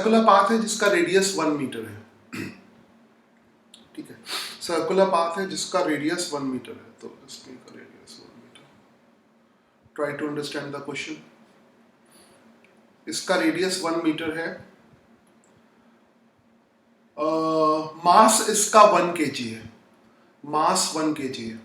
Circular path है जिसका radius 1 metre है। ठीक है, सर्कुलर पाथ है जिसका रेडियस 1 मीटर है, तो इसमें का radius 1 metre. Try to understand the question. इसका रेडियस 1 मीटर है, मास इसका 1 kg है, मास 1 kg है।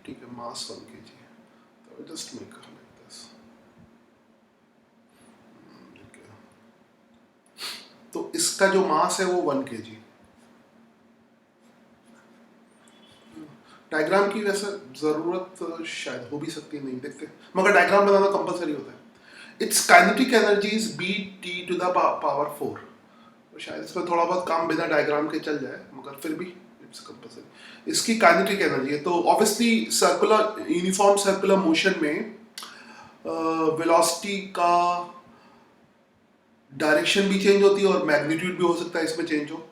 ठीक है, मास 1 kg है, तो जस्ट मेक लाइक दिस। तो इसका जो मास है वो 1 kg। डायग्राम की वैसे जरूरत शायद हो भी सकती है, नहीं देखते, मगर डायग्राम बनाना कंपलसरी होता है। It's kinetic energy is BT to the power 4। तो शायद इसमें थोड़ा बहुत काम बिना डायग्राम के चल जाए, मगर फिर भी इट्स कंपलसरी। इसकी काइनेटिक एनर्जी है, तो obviously circular uniform circular motion में वेलोसिटी का डायरेक्शन भी चेंज होती है और मैग्नीट्यूड भी हो सकता है इसमें चेंज हो।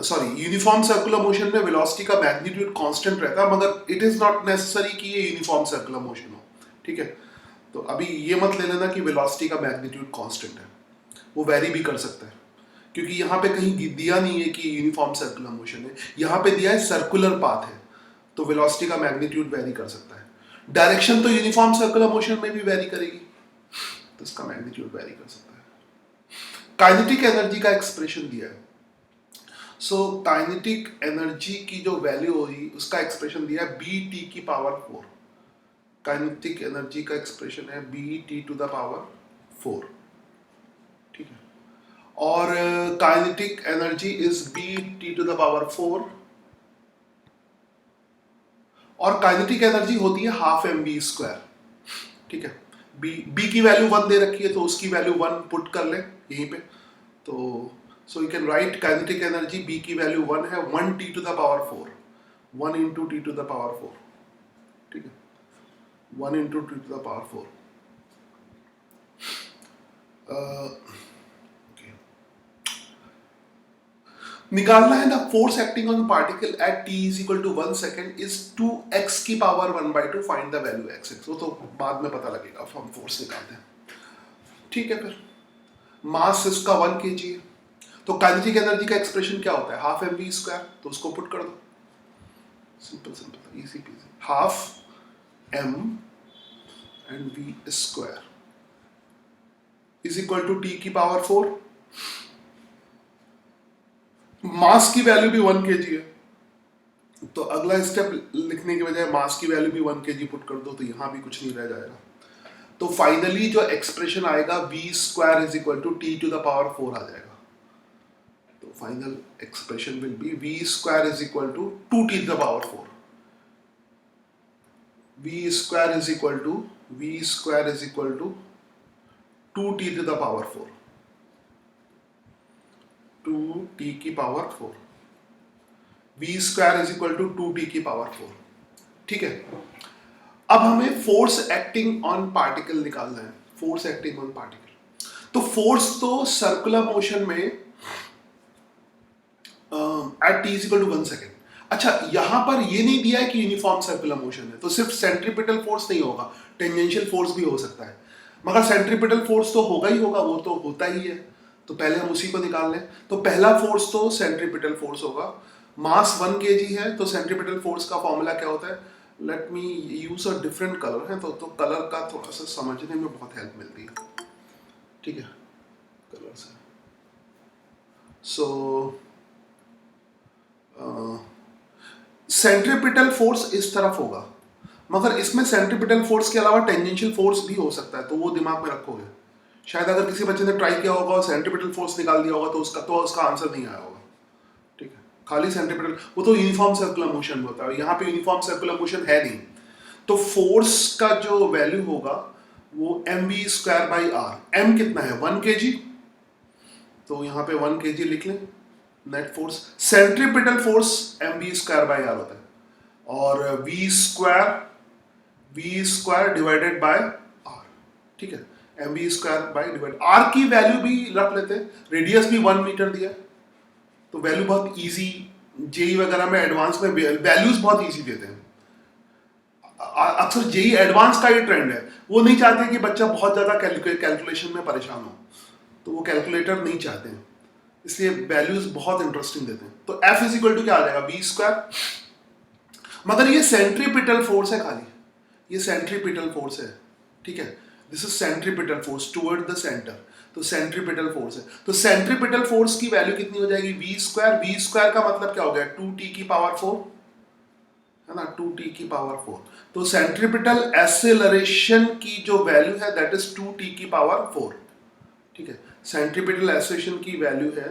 सॉरी, यूनिफॉर्म सर्कुलर मोशन में वेलोसिटी का मैग्नीट्यूड कांस्टेंट रहता है, मगर इट इज नॉट नेसेसरी कि ये यूनिफॉर्म सर्कुलर मोशन हो। ठीक है, तो अभी ये मत ले लेना कि वेलोसिटी का मैग्नीट्यूड कांस्टेंट है, वो वेरी भी कर सकता है, क्योंकि यहाँ पे कहीं दिया नहीं है कि यूनिफॉर्म सर्कुलर मोशन है, यहाँ पे दिया है सर्कुलर पाथ है, तो वेलोसिटी का मैग्नीट्यूड वेरी कर सकता है। डायरेक्शन तो यूनिफॉर्म सर्कुलर मोशन में भी वेरी करेगी, तो इसका मैग्नीट्यूड वेरी कर सकता है। काइनेटिक एनर्जी का एक्सप्रेशन दिया है, सो काइनेटिक एनर्जी की जो वैल्यू होगी उसका एक्सप्रेशन दिया है BT की पावर 4। काइनेटिक एनर्जी का एक्सप्रेशन है BT टू द पावर 4। ठीक है, और kinetic energy is BT to the power 4, और काइनेटिक एनर्जी होती है हाफ mv²। ठीक है, B की वैल्यू 1 दे रखी है, तो उसकी वैल्यू 1 पुट कर ले यहीं पे, तो so you can write kinetic energy B की वैल्यू 1 है 1T to the power 4, 1 into T to the power 4। ठीक है, 1 into T to the power 4। निकालना है ना, force acting on particle at t is equal to 1 second is 2x की power 1/2, find the value x। वो तो बाद में पता लगेगा, हम फोर्स निकालते हैं। ठीक है, फिर मास इसका 1 kg है, तो काइनेटिक एनर्जी का एक्सप्रेशन क्या होता है, हाफ mv², तो उसको पुट कर दो, simple simple easy peasy, half m and v² is equal to t की पावर 4। मास की वैल्यू भी 1 kg है, तो अगला स्टेप लिखने के बजाय मास की वैल्यू भी 1 kg पुट कर दो, तो यहां भी कुछ नहीं रह जाएगा। तो फाइनली जो एक्सप्रेशन आएगा v² is equal to t to the power 4 आ जाएगा। तो final expression will be v² is equal to 2t to the power 4। v² is equal to 2t to the power 4, 2t की power 4, v² is equal to 2t की power 4। ठीक है, अब हमें force acting on particle निकालना है, force acting on particle. तो force तो सर्कुलर मोशन में at t is equal to 1 second. अच्छा, यहां पर ये नहीं दिया है कि यूनिफॉर्म सर्कुलर मोशन है, तो सिर्फ सेंट्रीपिटल फोर्स नहीं होगा, टेंजेंशियल फोर्स भी हो सकता है, मगर सेंट्रीपिटल फोर्स तो होगा ही होगा, वो तो होता ही है, तो पहले हम उसी को निकाल लें। तो पहला फोर्स तो सेंट्रीपिटल फोर्स होगा, मास 1 kg है, तो सेंट्रीपिटल फोर्स का फॉर्मूला क्या होता है, let me use a different colour है, तो कलर का थोड़ा सा समझने में बहुत हेल्प मिलती है। ठीक है, कलर से, सो सेंट्रीपिटल फोर्स इस तरफ होगा, मगर इसमें सेंट्रीपिटल फोर्स के अलावा टेंजेंशियल फोर्स भी हो सकता है, तो वो दिमाग में रखोगे। शायद अगर किसी बच्चे ने ट्राई किया होगा और सेंट्रीपिटल फोर्स निकाल दिया होगा, तो उसका आंसर नहीं आया होगा। ठीक है, खाली सेंट्रीपिटल, वो तो यूनिफॉर्म सर्कुलर मोशन में होता है, यहाँ पे यूनिफॉर्म सर्कुलर मोशन है नहीं, तो फोर्स का जो वैल्यू होगा वो mv²/r। m कितना है, 1 kg, तो यहाँ पे 1 kg लिख लें। Net force, centripetal force mv²/r होता है, और v² डिवाइडेड बाय r। ठीक है, mv² r की वैल्यू भी रख लेते हैं, रेडियस भी 1 मीटर दिया, तो वैल्यू बहुत इजी, जेई वगैरह में एडवांस में वैल्यूज बहुत इजी देते हैं। अक्सर जेई एडवांस का ही ट्रेंड है, वो नहीं चाहते कि बच्चा बहुत ज्यादा कैलकुलेशन में परेशान हो, तो वो कैलकुलेटर नहीं चाहते हैं, इसलिए वैल्यूज बहुत इंटरेस्टिंग देते हैं। तो F इज इक्वल टू क्या आ जाएगा, बी स्क्वायर, मगर ये सेंट्रीपिटल फोर्स है खाली, ये सेंट्रीपिटल फोर्स है, ठीक है, this is centripetal force toward the centre, तो सेंट्रीपिटल फोर्स है। तो सेंट्रीपिटल फोर्स की वैल्यू कितनी हो जाएगी, वी स्क्वायर, वी स्क्वायर का मतलब क्या हो गया, 2t की पावर 4 है ना, 2t की पावर 4। तो सेंट्रीपिटल एक्सेलरेशन की जो वैल्यू है दैट इज 2t की पावर 4, ठीक है, सेंट्रीपिटल एक्सेलरेशन की वैल्यू है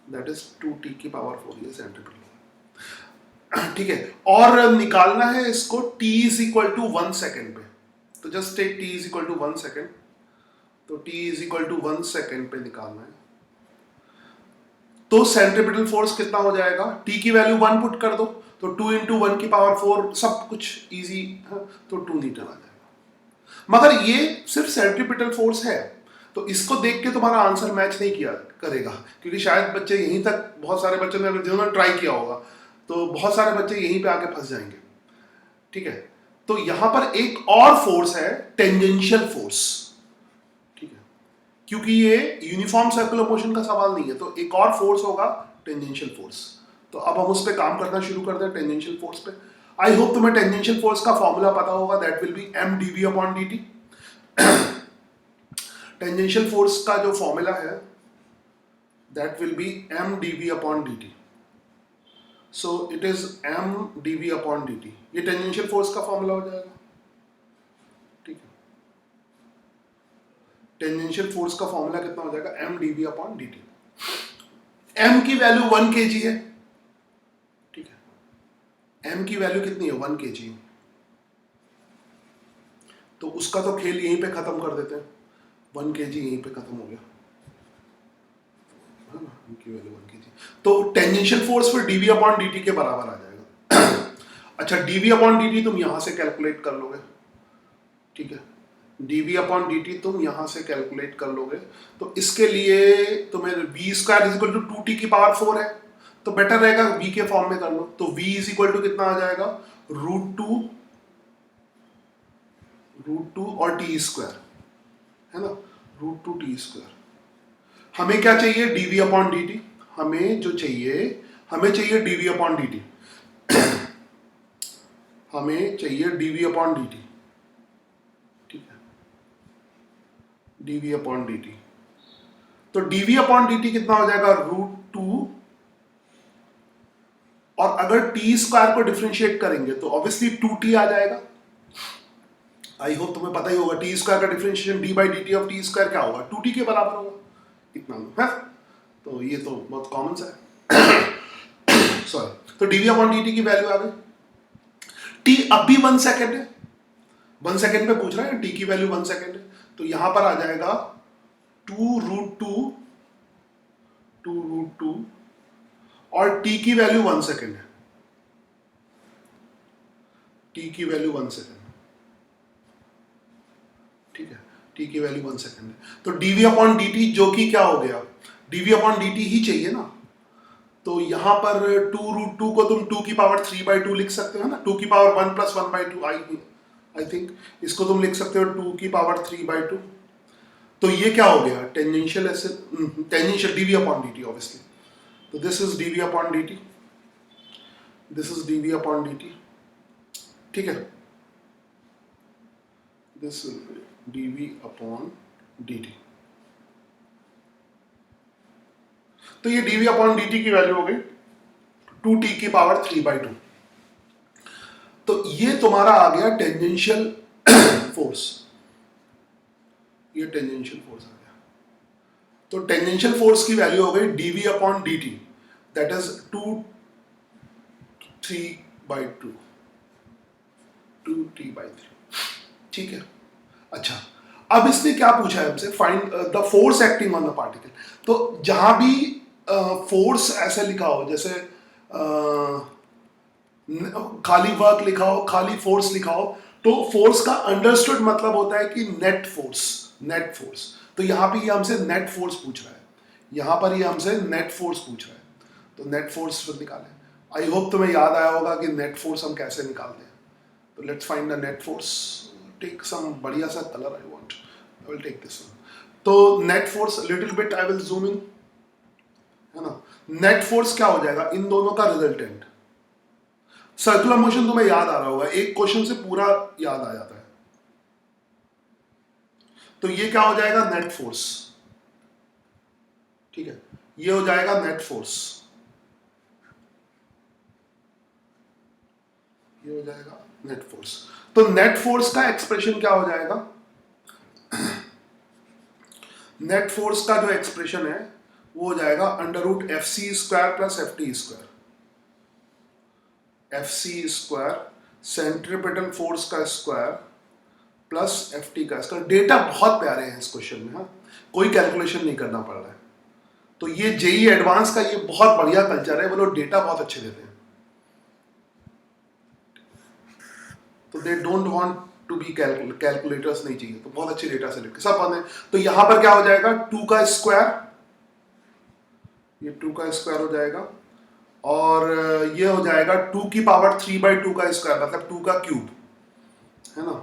दैट इज 2t की पावर 4, ये सेंट्रीपिटल, ठीक है। और निकालना है इसको t is equal to 1 second पे, तो just take t is equal to 1 second, तो t is equal to 1 second पे निकालना है। तो सेंट्रीपिटल फोर्स कितना हो जाएगा, t की वैल्यू 1 पुट कर दो, तो 2 इंटू 1 की पावर 4, सब कुछ इजी है, तो 2 न्यूटन आ जाएगा। मगर ये सिर्फ सेंट्रीपिटल फोर्स है, तो इसको देख के तुम्हारा आंसर मैच नहीं किया करेगा, क्योंकि शायद बच्चे यहीं तक, बहुत सारे बच्चे ने जिन्होंने ट्राई किया होगा, तो बहुत सारे बच्चे यहीं पे आके फंस जाएंगे, ठीक है। तो यहां पर एक और फोर्स है, टेंजेंशियल फोर्स, ठीक है, क्योंकि ये यूनिफॉर्म सर्कुलर मोशन का सवाल नहीं है, तो एक और फोर्स होगा टेंजेंशियल फोर्स। तो अब हम उस पर काम करना शुरू कर दें, टेंजेंशियल फोर्स पे। आई होप तुम्हें टेंजेंशियल फोर्स का फॉर्मूला पता होगा, that will be m dv upon dt। Tangential force का जो फॉर्मूला है that will be m dv upon dt। So it is m dv upon dt, ये tangential force का formula हो जाएगा, ठीक है। टेंजेंशियल फोर्स का फॉर्मूला कितना हो जाएगा, m dv upon dt। m की वैल्यू 1 kg है, ठीक है, m की वैल्यू कितनी है, 1 kg, तो उसका तो खेल यहीं पे खत्म कर देते हैं, 1 kg यहीं पे खत्म हो गया, है ना, m की वैल्यू 1 kg, तो टेंजेंशियल फोर्स फिर dv अपॉन dt के बराबर आ जाएगा। अच्छा, dv अपॉन dt तुम यहां से कैलकुलेट कर लोगे, ठीक है, dv अपॉन dt तुम यहां से कैलकुलेट कर लोगे, तो इसके लिए तुम्हें v square is equal to 2t की पावर 4 है, तो बेटर रहेगा v के फॉर्म में कर लो, तो v इज इक्वल टू कितना आ जाएगा, √2 और t स्क्वायर, है ना, √2t स्क्वायर। हमें क्या चाहिए, dv अपॉन dt, हमें जो चाहिए, हमें चाहिए dv अपॉन dt, हमें चाहिए dv अपॉन dt, ठीक है, dv अपॉन dt। तो dv अपॉन dt कितना हो जाएगा, √2, और अगर t स्क्वायर को डिफरेंशिएट करेंगे तो ऑब्वियसली 2t आ जाएगा। आई होप तुम्हें पता ही होगा टी स्क्वायर का differentiation d by dt of T square क्या होगा, 2t के बराबर होगा, इतना है, तो ये तो बहुत कॉमन सा है। सॉरी, तो dv अपॉन dt की वैल्यू आ गई, t अब भी 1 सेकेंड है, 1 सेकेंड पे पूछ रहा है, t की वैल्यू 1 सेकेंड है, तो यहां पर आ जाएगा 2√2 और t की वैल्यू 1 सेकेंड है, t की वैल्यू 1 सेकेंड, ठीक है, t की वैल्यू 1 सेकेंड है, तो dv अपॉन dt जो कि क्या हो गया, dv अपॉन dt ही चाहिए ना, तो यहां पर 2√2 को तुम 2 की पावर 3/2 लिख सकते हो ना, 2 की पावर 1 प्लस 1/2 आई थिंक इसको तुम लिख सकते हो 2 की पावर 3/2, तो ये क्या हो गया, tangential dv upon dt obviously, तो this is dv upon dt, this is dv upon dt, ठीक है, दिस dv अपॉन dt, तो ये dv अपॉन dt की वैल्यू हो गई 2t की पावर 3/2। तो ये तुम्हारा आ गया टेंजेंशियल फोर्स, ये टेंजेंशियल फोर्स आ गया, तो टेंजेंशियल फोर्स की वैल्यू हो गई dv upon dt, that is 3/2, 2t/3, ठीक है। अच्छा, अब इसने क्या पूछा है हमसे, find the force acting on the particle, तो जहां भी फोर्स ऐसे लिखा हो, जैसे खाली वर्क लिखा हो, खाली फोर्स लिखा हो, तो फोर्स का अंडरस्टूड मतलब होता है कि नेट फोर्स, नेट फोर्स, तो यहां पे ये हमसे नेट फोर्स पूछ रहा है, यहां पर ये हमसे नेट फोर्स पूछ रहा है, तो नेट फोर्स फिर निकालें। आई होप तुम्हें याद आया होगा कि नेट फोर्स हम कैसे निकालते हैं, तो let's find the net force, take some बढ़िया सा colour, I will take this one, तो net force little bit I will zoom in, है ना। नेट फोर्स क्या हो जाएगा इन दोनों का रिजल्टेंट। सर्कुलर मोशन तुम्हें याद आ रहा होगा, एक क्वेश्चन से पूरा याद आ जाता है। तो ये क्या हो जाएगा नेट फोर्स, ठीक है, ये हो जाएगा नेट फोर्स, ये हो जाएगा नेट फोर्स। तो नेट फोर्स का एक्सप्रेशन क्या हो जाएगा, नेट फोर्स का जो एक्सप्रेशन है वो हो जाएगा under root F C square plus F T square. F C square centripetal force का स्क्वायर प्लस एफ टी का स्क्वायर। डेटा बहुत प्यारे हैं इस क्वेश्चन में, हाँ, कोई कैलकुलेशन नहीं करना पड़ रहा है। तो ये जेई एडवांस का ये बहुत बढ़िया कल्चर है, वो लोग डेटा बहुत अच्छे देते हैं। तो they don't want to be calculators नहीं चाहिए, तो बहुत अच्छे डेटा से लिख के सब बने। तो यहां पर क्या हो जाएगा 2 का स्क्वायर, ये 2 का स्क्वायर हो जाएगा, और ये हो जाएगा 2 की पावर 3/2 का स्क्वायर, मतलब 2 का क्यूब, है ना।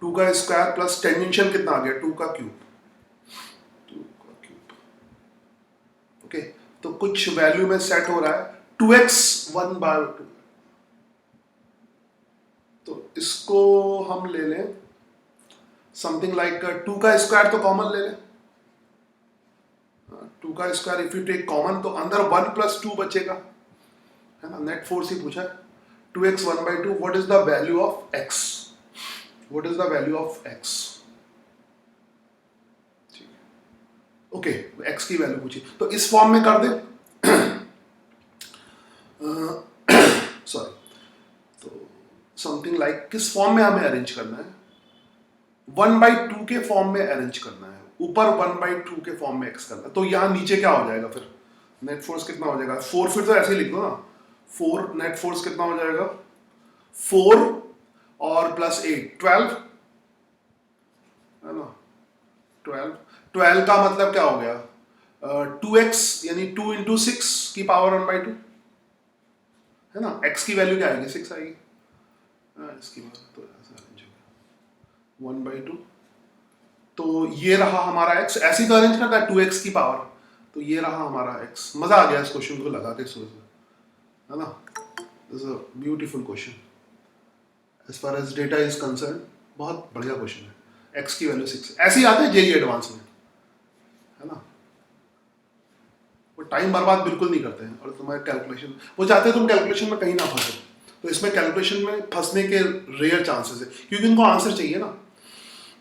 2 का स्क्वायर प्लस टेंजेंशियल कितना आ गया 2 का क्यूब, 2 का क्यूब, ओके। तो कुछ वैल्यू में सेट हो रहा है 2x 1/2। तो इसको हम ले लें समथिंग लाइक 2 का स्क्वायर तो कॉमन ले लें, 2 का square if you take common तो अंदर 1 + 2 बचेगा, है ना। नेट फोर्स ही पूछा है, 2x 1/2, what is the value of x, what is the value of x, okay, x की वैल्यू पूछी। तो इस फॉर्म में कर दे, सॉरी, तो समथिंग लाइक किस फॉर्म में हमें अरेंज करना है, 1/2 के फॉर्म में अरेंज करना है, ऊपर 1/2 के फॉर्म में x करना है। तो यहां नीचे क्या हो जाएगा फिर, नेट फोर्स कितना हो जाएगा 4, फिर तो ऐसे ही लिख दो ना, 4 नेट फोर्स कितना हो जाएगा 4 और प्लस 8 12, है ना। 12 का मतलब क्या हो गया 2x, यानी 2 × 6 की पावर 1/2, है ना। x की वैल्यू क्या आएगी 6 आएगी, इसकी बात तो ऐसा अरेंज होगा 1/2। तो ये रहा हमारा x, ऐसे ही तो अरेंज करता है 2x की पावर, तो ये रहा हमारा x। मजा आ गया इस क्वेश्चन को लगा के सोच, है ना। This is a beautiful question as far as data is concern, बहुत बढ़िया क्वेश्चन है। x की वैल्यू 6 ऐसे ही आते हैं जेई एडवांस में, है ना। वो टाइम बर्बाद बिल्कुल नहीं करते हैं, और तुम्हारे कैलकुलेशन, वो चाहते हैं तुम कैलकुलेशन में कहीं ना फंसो। तो इसमें कैलकुलेशन में फंसने के रेयर चांसेस है, क्योंकि उनको आंसर चाहिए ना।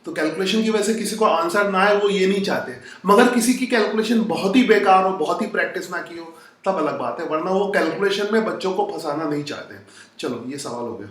तो कैलकुलेशन की वजह से किसी को आंसर ना है, वो ये नहीं चाहते। मगर किसी की कैलकुलेशन बहुत ही बेकार हो, बहुत ही प्रैक्टिस ना की हो, तब अलग बात है, वरना वो कैलकुलेशन में बच्चों को फंसाना नहीं चाहते। चलो ये सवाल हो गया।